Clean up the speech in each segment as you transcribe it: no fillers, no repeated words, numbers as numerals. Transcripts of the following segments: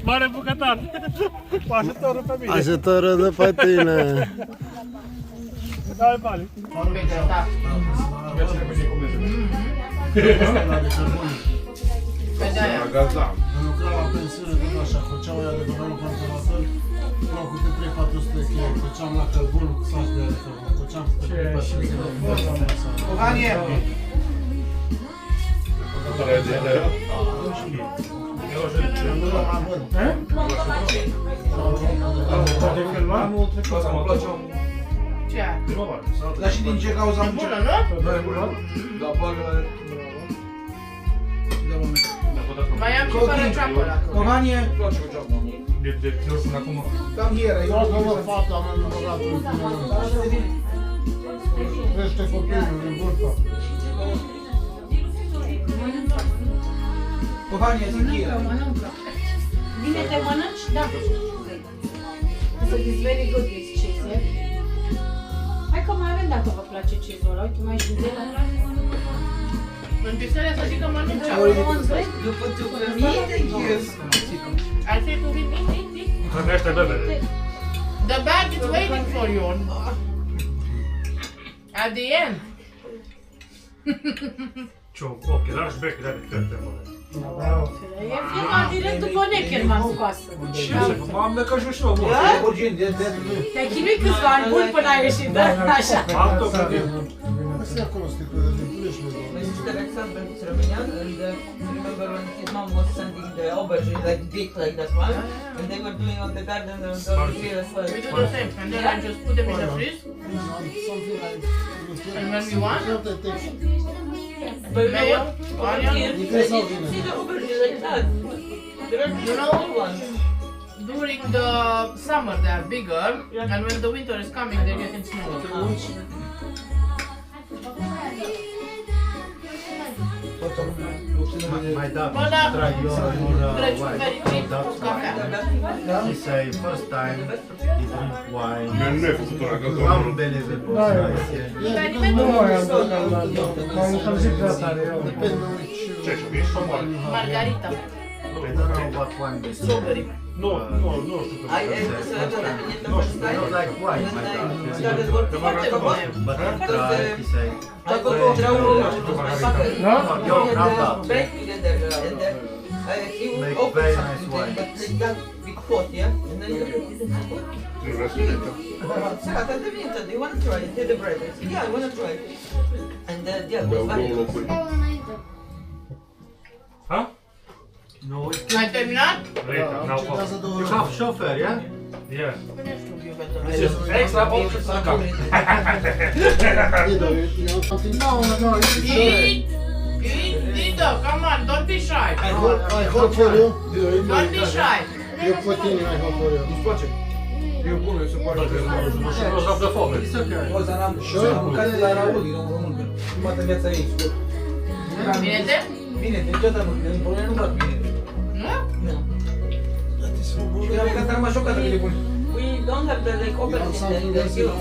Mare bucătar! Cu ajutorul pe mine! Ajutorul de pe tine! Dai bani! Am lucrat la pensiune tot așa, făceam aia de guvernul conservator, luam câte 3-400 kg, făceam la cărbun, saci de cărbun, făceam câte 3-400 kg. Kochanie! Anul trecut am luat Ce? Dar și din ce cauză am Bună, nu? Da, bagă la... Mai am și fără ceapă la cău. Kochanie! de fior până acum. Come here, Eu am o fată, am înrogat în crește copilul în burtă. Kochanie, zic here. Bine te mănânci? Da. So it's very good this cheese, yeah? Hai că mai avem dacă vă place cheese-ul ăla. Uite, mai și de la În pisele să zic că mănânc ceapă. După tu pe mine, thank you. I say to him, eat. Hrănește bebele. The bag is waiting for you. At the end. Ce ochelari și bechelari de cărte, mă. E filmat direct după Neckerman scoasă. M-am necăjut și eu, mă. Te-ai chinuit câțiva ani buni până ai ieșit, da? Așa. Am tot gândit. Asta e acolo sticlă de din puiești, My sister Alexandra is Romanian, and remember when his mom was sending the aubergine like big like that one, and they were doing on the garden and the tree as well. We do the same. And then I just put them in the fridge. And when we want, But you know mayo, what? onion. I didn't see the aubergine like that. There are You know, small ones. during the summer they are bigger, and when the winter is coming they're getting smaller. My dad Bă, da, tried your Crăciun wine. fericit cu That's cafea. He say first time he drink wine. Nu e făcut una gata. Unbelievable. M-am încălzit prea tare. Ce, și ești omoară? Margarita. I don't know what wine this is. Strawberry. Nu știu cum. I ate the salad the first time. Not like wine, my When I dad. started working for Foarte Coca-Cola. bun. But he tried, he say, I got to draw Your grandpa. break together and then he would Make open very something, nice wine. but like that big pot, yeah? And then he looked at it and said, Nu vreau să vedem. Salata de vință, do you want to try it? Did the bread? I said, yeah, I want to try it. And yeah, it Beau was două fine. locuri. Ha? No, it's Ai terminat? Rita, n-au fost. you have chauffeur, yeah? Yeah. Nu știu eu că This is extra option să cam. Eat! Dito, come on, don't be shy. I hope for you. Don't be shy. Eu pot tine, I hope for you. Nu-ți place? Eu bun, eu se poate de Nu știu de foame. O să am mâncat de la Raul, e un român. Prima dată în viața ei, scurt. Bine-te? Bine, niciodată nu, în Polonia nu fac bine. Nu? No. Era mâncat, am mai șocat de bine bun. We don't have the like aubergine in the hills.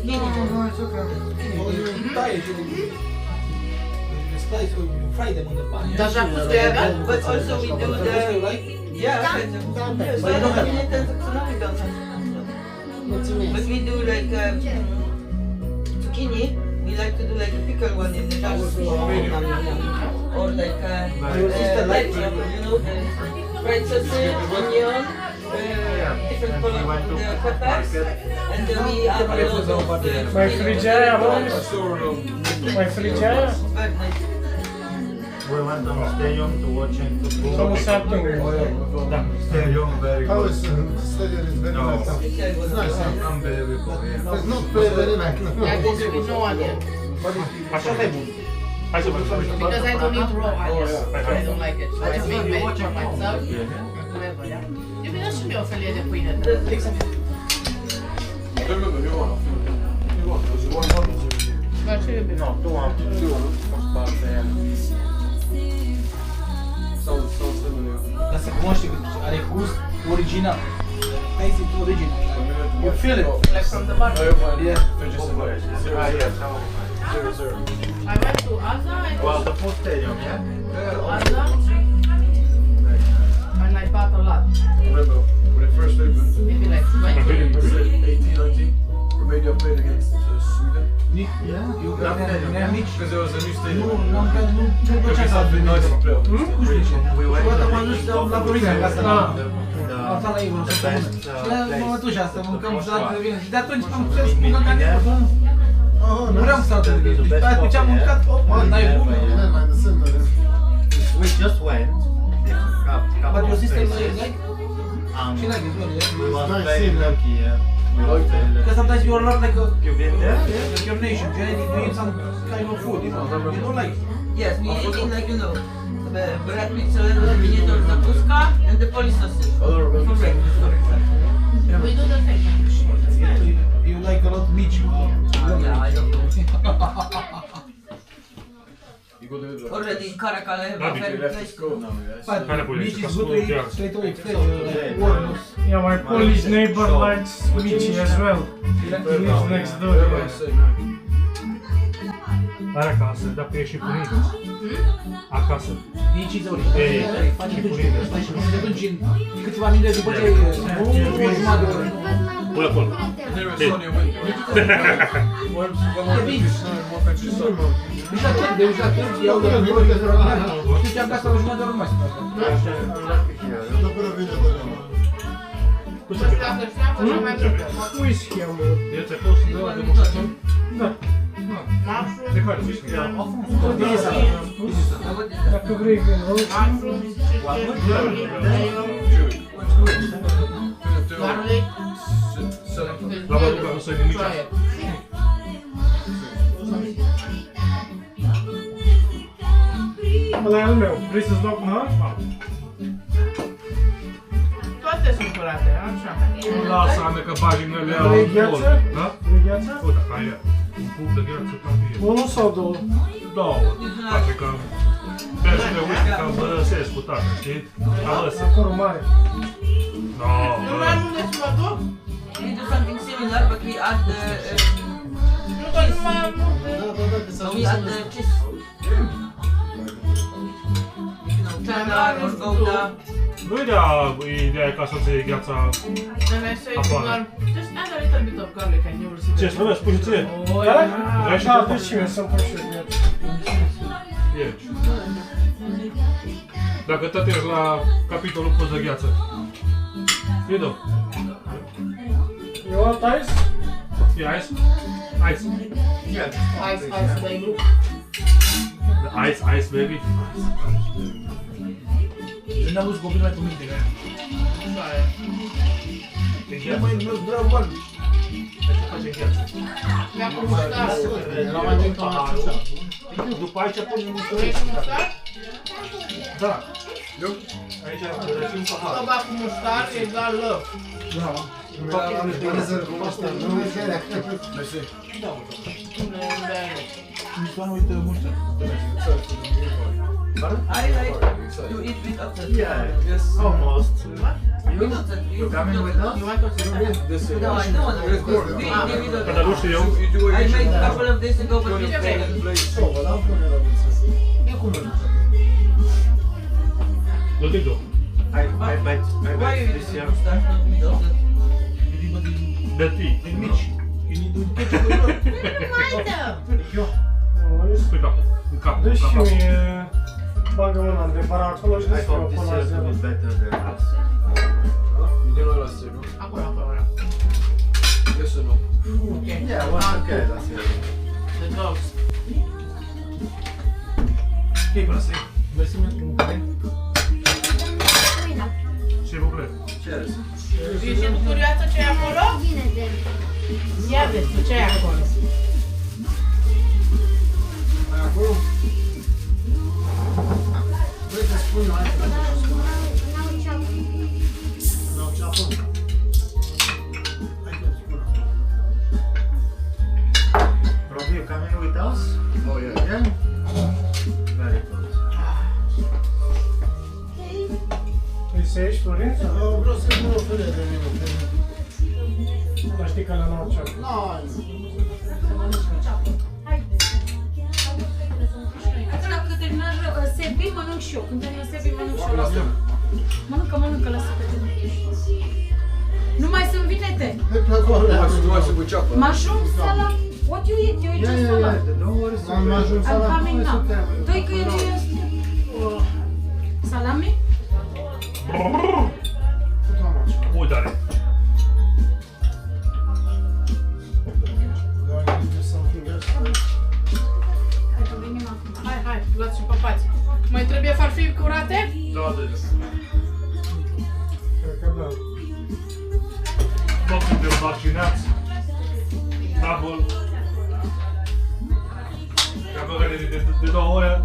We have zucchini. Taie și stai să frai de mână bani. Dar și-a pus cu ea, da? But also we do the yeah. Yes, but no, we don't have. But we do like zucchini. We like to do like a pickle one in the house, or like lettuce, you know, the fried sausage, onion, different color peppers, and then we add a lot of Mai frige aia, bă? Mai frige aia? very nice. We went on stadium to watch him to Să go. nu se atingă. Da. Stadium very How good. is stadium is very No. nice. Yeah, it was Nice, huh? Unbelievable, yeah. It's not very very nice. Yeah, this with no onion. Așa e bun. Hai să vedem. Because I don't eat raw onion. I don't like it. So I make veg for myself. Whoever, yeah? Eu mi-a și mie o felie de pâine. Dar ce iubim? Nu, tu am fost parte aia. Dar se cunoaște că are gust original. Taste it original. You feel it. Like from the bottom. Yeah. Ah, yes. I went to Aza and Well, the full stadium, yeah? Aza. lot. Remember, when it first opened, Maybe like 20. it said 18, 19. Romania played against Sweden. Eu ne-am mici. Because there was a new stadium. Nu Which is something nice to play on. We went Toată to m-am dus la Florida, ca să am stat la ei o the săptămână. best Și la mătușa să mâncăm salată de vină. Și de atunci am putut să We spun că meet am there. Nu vreau salată de vină. Și atunci am mâncat, n-ai cum. We just went. But your sister is like, she Um, like it, really. we was very lucky. We was very lucky. Because sometimes you are not like You've been there? like your nation. Generally, you eat some kind of food, you know. You don't like. Yes, we eating like, you know, the bread pizza, miniatur zakuska, and the Polish sausage. For breakfast, correct. We do the same. You like a lot meat. Yeah, I don't know. You go to the Already in Caracal, I have a very left nice to go now, yes. But meat is good to eat straight away. Yeah, my Polish neighbor likes Michi as well. He lives next door. Are acasă, dar pe și punită. Acasă. Mici is original. Face tu și stai și de atunci în câteva minute după ce o jumătate de oră. Până acolo. There is sunny winter. Once come on to this more country summer. Deci la tot, deci la tot iau de la oră de la oră. Știu ce am gastat o jumătate de oră mai să fac. Dacă știam, făceam mai multe. Whisky am Eu ți-ai pus de la demonstrație? Da. Mushroom, De care whisky? Dacă vrei vin roșu. mushroom, garlic. La Băduca nu să-i nimic. Try it. Ăla e al meu. Vrei să-ți dau până altă? Toate sunt curate, așa. Lasă, Ane, că bagi în alea Vrei gheață? Da? Vrei gheață? Uite, hai ia. Un cup de gheață, cafie. Unul sau două? Două. Face că... Mergi pe whisky ca bărăsesc cu tata, știi? Ca ăsta. Acorul mare. No, Nu mai am unde să mă duc? We do something similar, but we add the Nu că nu mai am unde. we add the cheese. Cheddar or Gouda. nu e ideea ca să-ți iei gheața... Then I say Afară. just add a little bit of garlic and you will see. Ce, să vezi, pui și ție? Da? Vrei și Da, tu? deci și eu să-mi pun și eu gheață. Ieși. Dacă tot ești la capitolul pus de gheață. Fido, You want ice? e ice? Ice. Ice, baby. Ice, ice, baby. Eu n-am văzut copil mai cu minte, că Așa e. E nu gheață. mai vreau bani. Ce face gheață? Mi-a cu muștar. Era mai mult paharul. După aici punem un Vrei cu muștar? Da. Aici răsim paharul. Soba cu muștar egal love. Nici nu uită multe. I like to eat with upset. Yeah, almost. With upset. You coming with us? You want to see that? No, I don't want to. Că dar nu știu eu. I made a couple of days ago, but we failed. E cum nu? Nu te duc. I bet Why you this eat year. with upset? With upset. De tii. Din mici. You need to catch up with lor. Pe cap. În cap. Deci și În cap. mie bagă una de bara acolo și I deci eu hope this până la year to zero. be better than us. Acum, acum. Yes or no? Okay. Yeah, it was okay last year. The dogs. Ok, până să iei. Mersi mult cu mâncare. Ce bucle. Cheers. Ești curioasă ce e acolo? Ia vezi tu ce e acolo. Mai acolo? Vrei să spun eu aia? N-au ceapă? Hai că-ți spun. Robbie, you coming with us? Oh yeah. Yeah? Very good. Vrei să ieși, Florin? Vreau să-i pun o felie de minute. Dar știi că la n-au ceapă. Acum când termină Sebi, mănânc și eu. Când termină Sebi, mănânc și eu la fel. Mănâncă, mănâncă, lasă pe tine. Nu mai sunt vinete. Mushroom salad? What you eat? You eat just salad. Am ajuns I'm la coming now. Doi că el este... Salami? Uite-are. Hai că venim acum. Hai, luați și papați. Mai trebuie farfii curate? Da, de Cred că da. Toți suntem vaccinați. Double. Capăgare de 2 ore.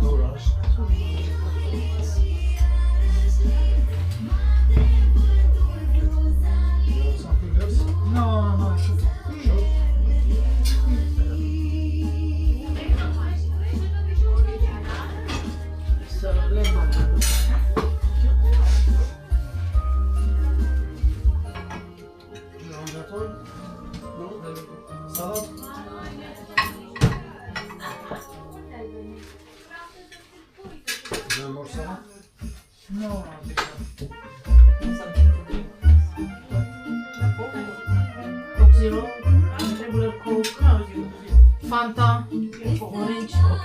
Salat? Vrem mor salat? Coke Zero? Regular Coke? Fanta? Orange? Ok.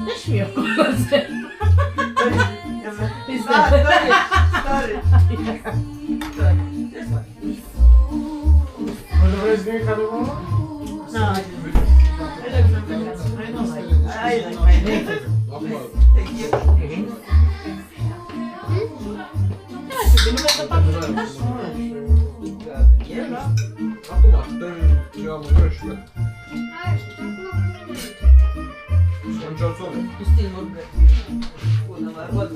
Deci mie o coze. Nu vreți nimic de mama? Acum, stăm ce am mâncat și gata. Sunt cearsone. You still more bread. Una mai what?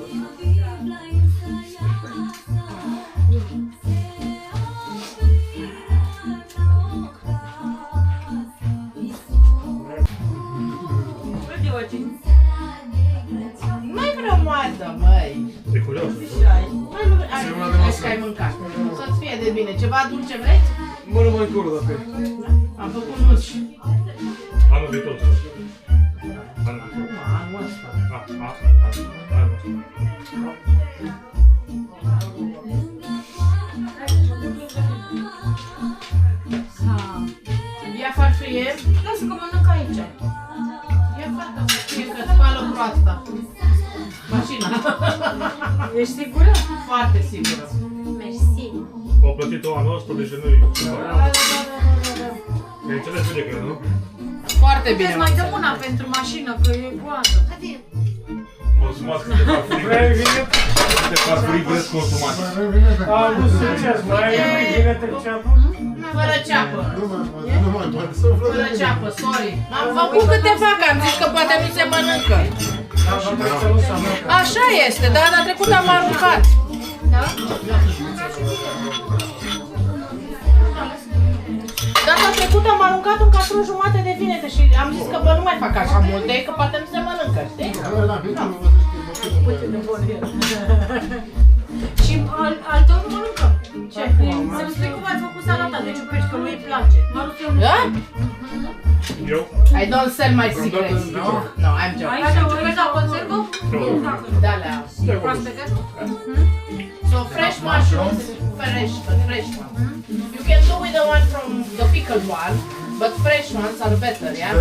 What do you watching? Mai vreau moartă, măi. E curioasă. Mai nu vrei că ai mâncat. Să-ți fie de bine. Ceva dulce vreți? Mână mai încolo dacă e. Am făcut nuci. Anul viitor. Anul viitor. Anul ăsta. Anul ăsta. Ia farfurie. Lasă că mănânc aici. Ia fata farfurie că spală proasta. Mașina. Ești sigură? Foarte sigură. Mersi. Au plătit-o anul ăsta, deci nu-i... E înțeles bine că nu? Foarte bine. Puteți mai dăm una pentru mașină, că e goală. Consumați câte farfurii. Vrei vinete? Câte farfurii vreți consumați? Nu succes, mai ai vinete ceapă? Fără ceapă. Nu mai poate să Fără ceapă, sorry. Am făcut câteva, că am zis că poate nu se mănâncă. Așa este, dar data trecută am aruncat. Da? Data trecută am aruncat un catron jumate de vinete și am zis că bă, nu mai fac așa multe, că poate nu se mănâncă, știi? Și al tău nu mănâncă. Ce? Să-mi spui cum ai făcut salata de ciuperci, că lui îi place. Da? Eu? I don't sell my secrets. No, I'm joking. Ai ciuperci la conservă? Da, le am. Proaspete? So fresh mushrooms, fresh ones. You can do with the one from the pickled one, but fresh ones are better, yeah?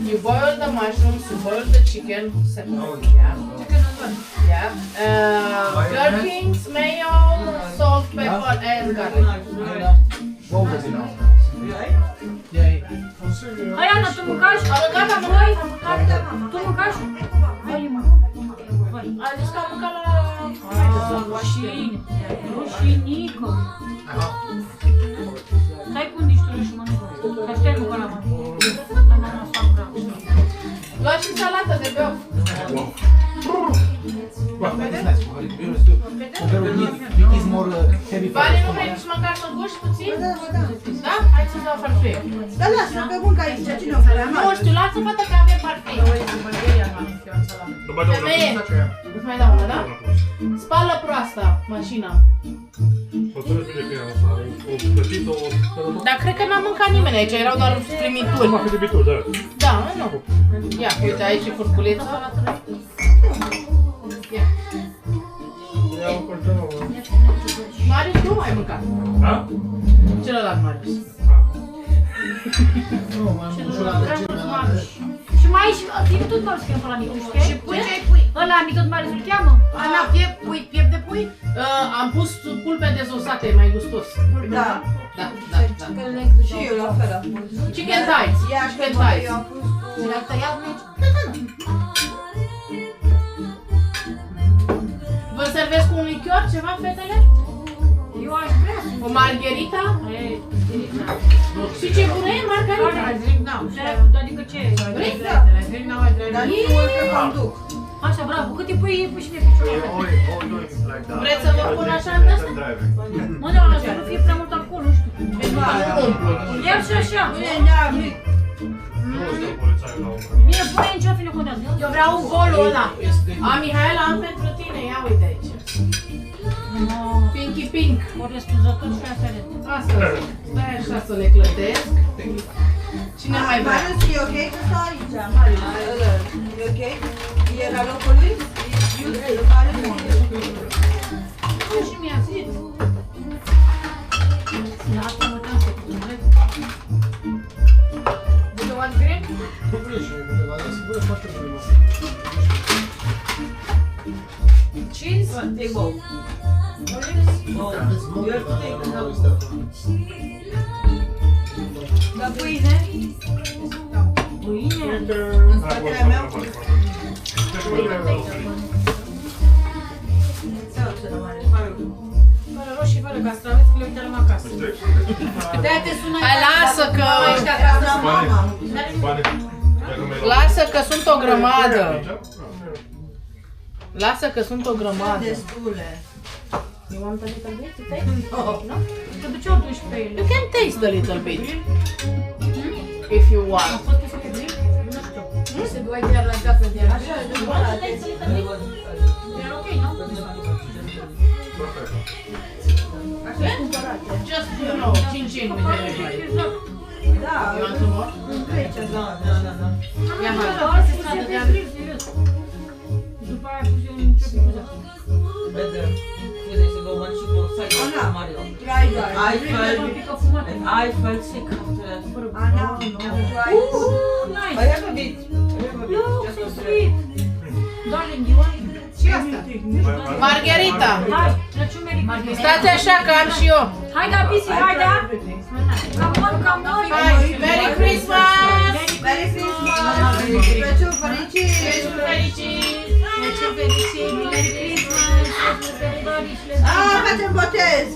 You boil the mushrooms, you boil the chicken, separately, yeah? Yeah. Gherkins, mayo, salt, pepper, and garlic. Hai, Ana, tu mâncași? Am mâncat, am mâncat. Tu mâncași? Hai, mă. Ai zis că am mâncat la... Rușine. Rușinică. Hai cu niște ruși, mănâncă. Că știi că la mă. La mama fac bravo. Luați și salată de beau. Vale, nu vrei nici măcar să guși puțin? Da? Hai să-ți dau farfurie. Da, lasă, că mâncă aici, cine o vrea? Nu știu, lasă fata că avem farfurie. Femeie, îți mai dau una, da? Spală proasta mașina. Hotărâți bine că e asta. O plătit-o... Dar cred că n-a mâncat nimeni aici, erau doar primituri. Numai câte bituri, da. Da, nu. Ia, uite, aici e furculița. Ia. celălalt Marius. Nu, mai ușor regina are. Și mai ai și tine tot Marius cheamă ăla mic, nu știi? Și pui ce ai pui? Ăla mic tot Marius îl cheamă? Ana, piept de pui? Am pus pulpe dezosate, e mai gustos. Da. Da. Și eu la fel am pus. Chicken thighs. Ia Chicken că thighs. eu am pus cu... Le-am tăiat mici? Vă servesc cu un lichior, ceva, fetele? Eu aș vrea să... O margherita? Și ce bună e margarita? Adică ce? Vrei? Dar nu mult că mă duc. Așa, bravo, cât îi pui și mie piciorul. Vreți să vă pun așa în asta? Mă, de așa, nu fie prea mult alcool, nu știu. Ia și așa. Mie pune în ce fi, nu contează. Eu vreau un golul ăla. Mihaela, am pentru tine, ia uite aici. Pinky Pink. Ori răspunzător și asta e. Asta, stai așa să le clătesc. Cine mai vrea? Marius, e ok că stai aici? Marius, e ok? E la locul lui? Nu și mi-a zis. La asta mă tem să cu vrei. Do you want green? Nu vrei și câteva, dar sigur foarte bine. Cheese? Take both. You have to take the La pâine? Pâine? În spatele meu? Sau ce nu mai Fără roșii, fără castraveți, că le uităm acasă. De-aia te sună. Hai, lasă că ăștia... Mama. Lasă că sunt o grămadă. Lasă că sunt o grămadă. Destule. You want a little bit to taste? No. Că de ce o duci pe ele? You can taste a little bit. If you A want. fost să fie green? Nu știu. Nu se doai chiar la gata de aia. Așa, de Poți să dai să le tăi? Era ok, nu? Just, you know, cin-cin with everybody. Da. You want some more? Da. Ia mai. După aia pus eu un ce cu zăpă. Ana, try that. I felt sick after that. Ana, Try. nice. I have a bit. Look, Just so a sweet. Darling, you want? Și asta. Margherita. Hai, Crăciun Merry. Stați așa că am și eu. Hai, da, Bisi, hai, da. Come on, come on. Hai, Merry Christmas! Merry Christmas! Crăciun fericit! Crăciun fericit! Crăciun fericit, Merry Christmas. Facem botez!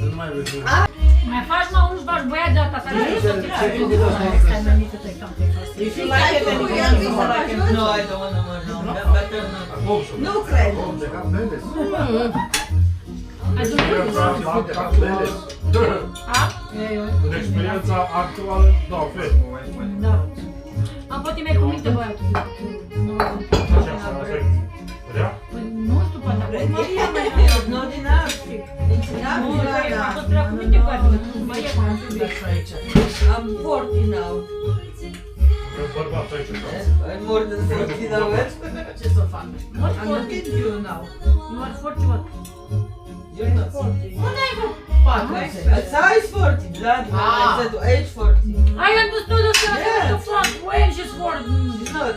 Nu mai vezi. Mai faci, mă, nu-ți faci băiat de asta, să nu știu să If you like it, then you can do it. No, I don't want to know. Better not. Nu cred. În experiența actuală, da, fete. Da. Am poate mai cu minte băiatul. Așa, asta e. Vedea? Păi nu știu, poate a fost Maria mai Not enough. It's enough. nu, a fost prea cu minte băiatul. Băiatul, am Aici. I'm 40 now. Bărbat aici, da? I'm more than 40 now. Ce să fac? I'm looking at you now. You are 40 what? You're not 40. Unde ai făcut? 40. Size 40, bloody. I said age 40. I understood the front when she's 40. It's not.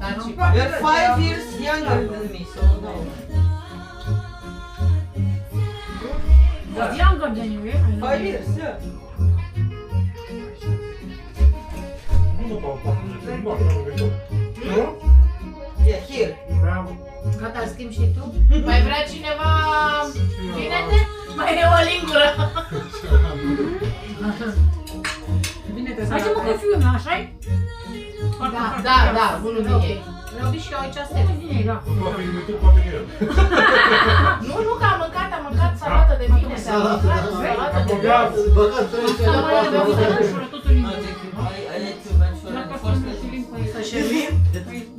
Daci. You're 5 years younger than me, so no. But younger than you, eh? 5 years, yeah. Nu după 40, nu am gândit. Nu? Yeah, here. Gata, schimb și tu? Mai vrea cineva vinete? Mai e o lingură. Hai să mă că fiu meu, așa-i? Da, unul din ei. Mi-au zis și eu aici astea. Unul din ei, da. Poate e YouTube, poate e el. Nu, că am mâncat salată de vinete. Am mâncat salată de vinete. Băgat 3 Salată de vinete, nu știu, totul No, thank you. I need to mention Dacă the a fost first să limp Să șervim?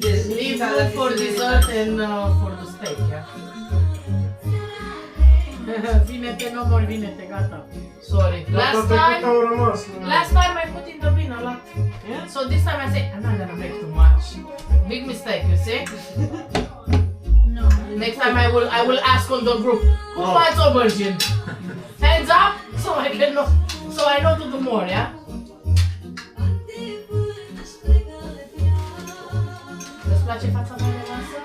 Yes, Leave food for dessert and for the steak, yeah? Vinete, no more vinete, gata. Sorry. Au rămas. Last time I put in the bin a lot. So this time I say, I'm not gonna make too much. Big mistake, you see? Next time I will ask on the group, who wants aubergine? Hands up, so I can know, so I know to do more, yeah? Îți place fața mea rămasă?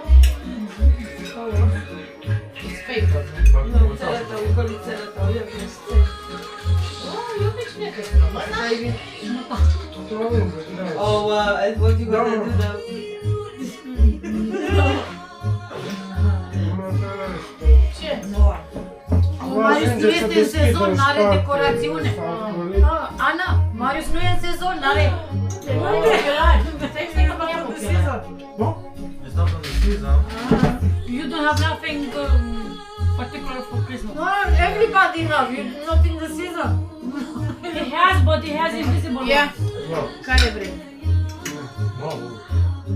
It's fake, bă. Nu, țara ta, ucolițele tău, eu este. Eu pe cine te sună? Bă, Oh, I thought you were gonna do that. ce? Marius nu este în sezon, n-are decorațiune. Ana, Marius nu e în sezon, n-are... Nu e ochelari. Stai că nu am ochelari. It's not from the season. You don't have nothing particular for Christmas. No, everybody have. You not in the season. He has, but he has invisible. Yeah. Care vrei?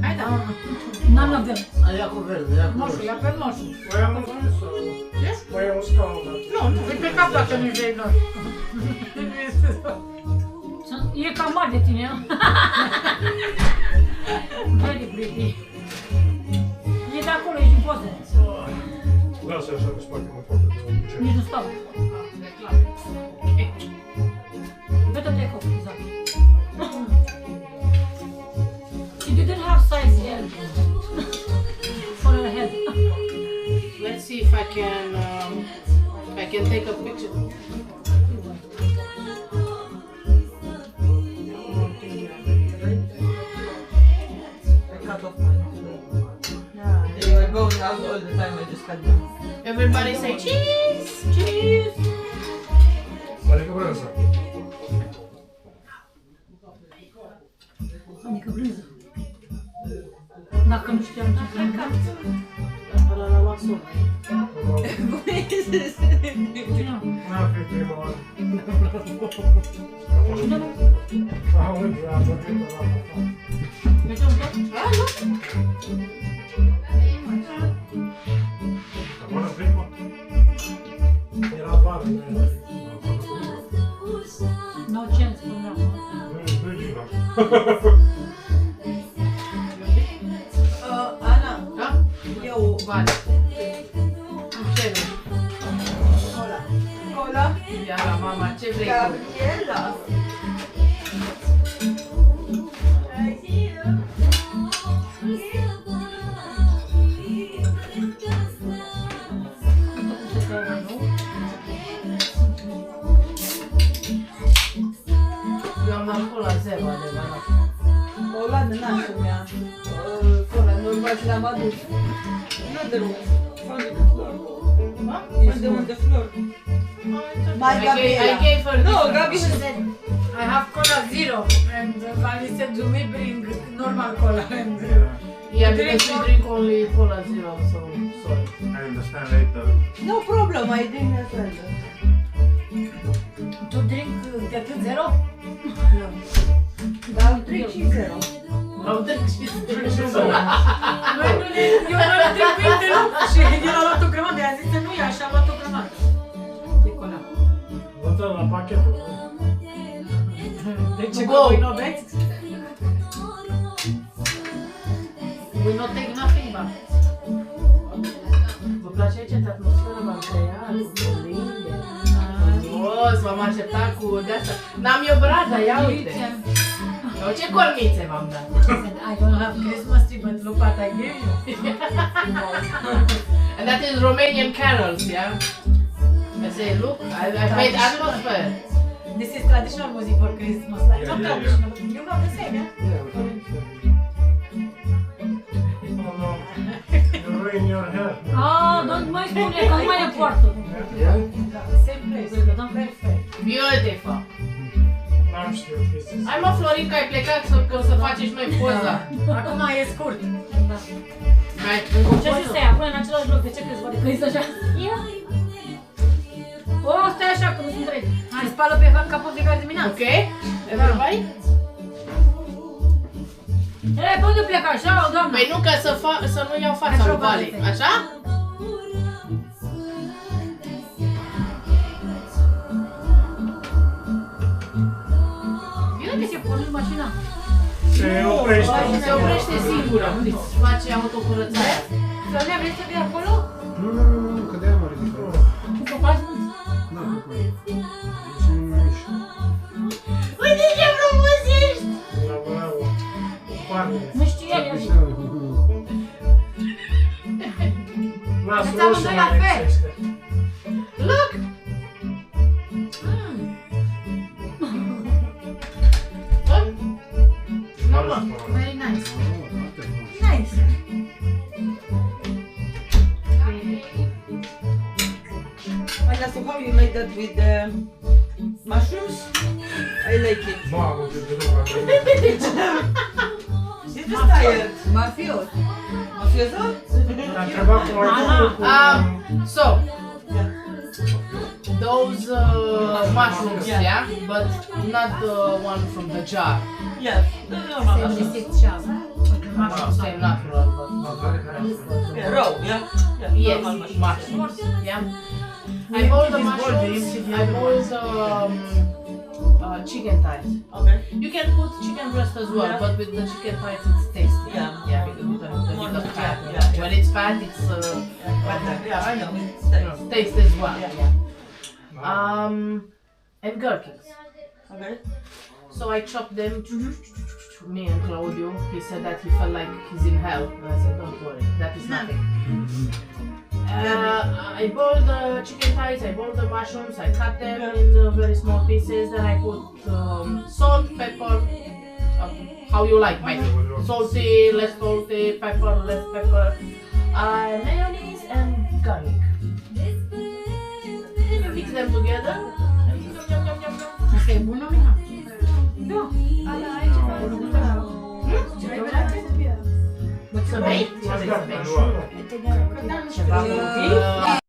Hai da. None of them. Ia cu verde, ia cu Moșu, ia pe moșu. Mai am un Ce? Mai am un scaun, da. Nu, Îi pe cap dacă nu-i vrei, nu. E cam mare de tine, nu? Very pretty. E de acolo, ești în poză. Lasă așa pe spate, mă facă de obicei. Nici nu stau. Better take off, exact. She didn't have size yet. For her head. Let's see if I can take a picture. I cut off mine. They were going out all the time, I just cut them. Everybody say cheese, cheese. Adică vreau să. Adică brânză. Dacă nu știam ce plecat. Ăla l-a luat somn. N-ar fi prima oară. Cine nu? Auzi, a vorbit ăla. Vezi un tot? Ah, nu? Acum în prima. Era vară, nu era. No chance, spuneam. Nu-i gina. Ana, Da? eu, Vale. Ce vrei? Cola, Ia la mama, ce vrei tu? Gabriela. Eu am luat cola zero, adevărat. Cola de nașul mea. Cola, noi mai l-am adus. Nu de unde. Ești de unde, Flor? Mai Gabi I gave her No, this Gabi one. said, I have cola zero and Vali said to me bring normal cola and Yeah, because we drink only cola zero, so sorry. I understand later. no problem, I drink as well. to drink decât zero? Dar drink și zero. Au drink și Noi nu ne, eu nu le trebuie deloc și el a luat o grămadă, i-a zis să nu ia și a luat o grămadă. De cola. Vă la pachetul. De ce Go. că voi nu aveți? We not take nothing back. Vă place aici atmosfera Valteia, cu limbe? Frumos, v-am așteptat cu de-asta. N-am eu brada, ia uite. Eu ce cornițe v-am dat. I don't have Christmas tree, but look what I gave you. And that is Romanian carols, yeah? I say, look, I made atmosphere. This is traditional music for Christmas. Like, not traditional, but you have the same, yeah? Oh no. You ruin your hair. Ah, don't mai spune că nu mai e poartă. Da, same place, da, perfect. Beautiful. N-am știut chestia asta. Hai mă, Florin, că ai plecat că o să facem și noi poza. Acum e scurt. Da. Hai, Ce să stai acolo în același loc? De ce crezi? Oare că ești așa? Ia! O, stai așa, că nu sunt regi. Hai, spală pe capul fiecare dimineață. Ok? Everybody? Ei, pe unde pleca așa, o doamnă? Păi nu, că să nu iau fața lui Vali. Așa? Uite, se pune în mașina. Se oprește. Se oprește singură. Îți face autocurățarea. Sonia, vrei să vii acolo? Nu, că de-aia mă ridică. Cu copaci mulți. Da, cu și nu mișc. Uite ce frumos ești! Bravo. Foarte. Nu știu el, eu zic. Lasă Ați amândoi roșu la mai fel. lipsește. Look! Very nice. Nice. And so how you make that with the mushrooms? I like it. Mamă, ce de She's just tired. Mafios. Mafioso? Te-a întrebat cum ai făcut cu... So, those mushrooms, yeah, but not the one from the jar. Yeah. No, Same no. receipt și asta. Same natural, but Yeah, raw, yeah? yes, Normal mushrooms. mushrooms, yeah. I bought the mushrooms, I bought chicken thighs. Okay. You can put chicken breast as well, Yeah. but with the chicken thighs it's tasty. Yeah. Yeah, because with the fat. Yeah. When it's fat, it's Yeah, I know. taste as well. Yeah. And gherkins. Okay. So I chopped them. Me and Claudio. He said that he felt like he's in hell. And I said, don't worry, that is nothing. I boiled the chicken thighs, I boiled the mushrooms, I cut them in very small pieces, then I put salt, pepper, how you like, Mike. Salty, less salty, pepper, less pepper, mayonnaise and garlic. Mix them together. Asta e bună, Miha? Da. Ala aici, ai place? What's the bait? Ați dat pe luat. Ceva mult.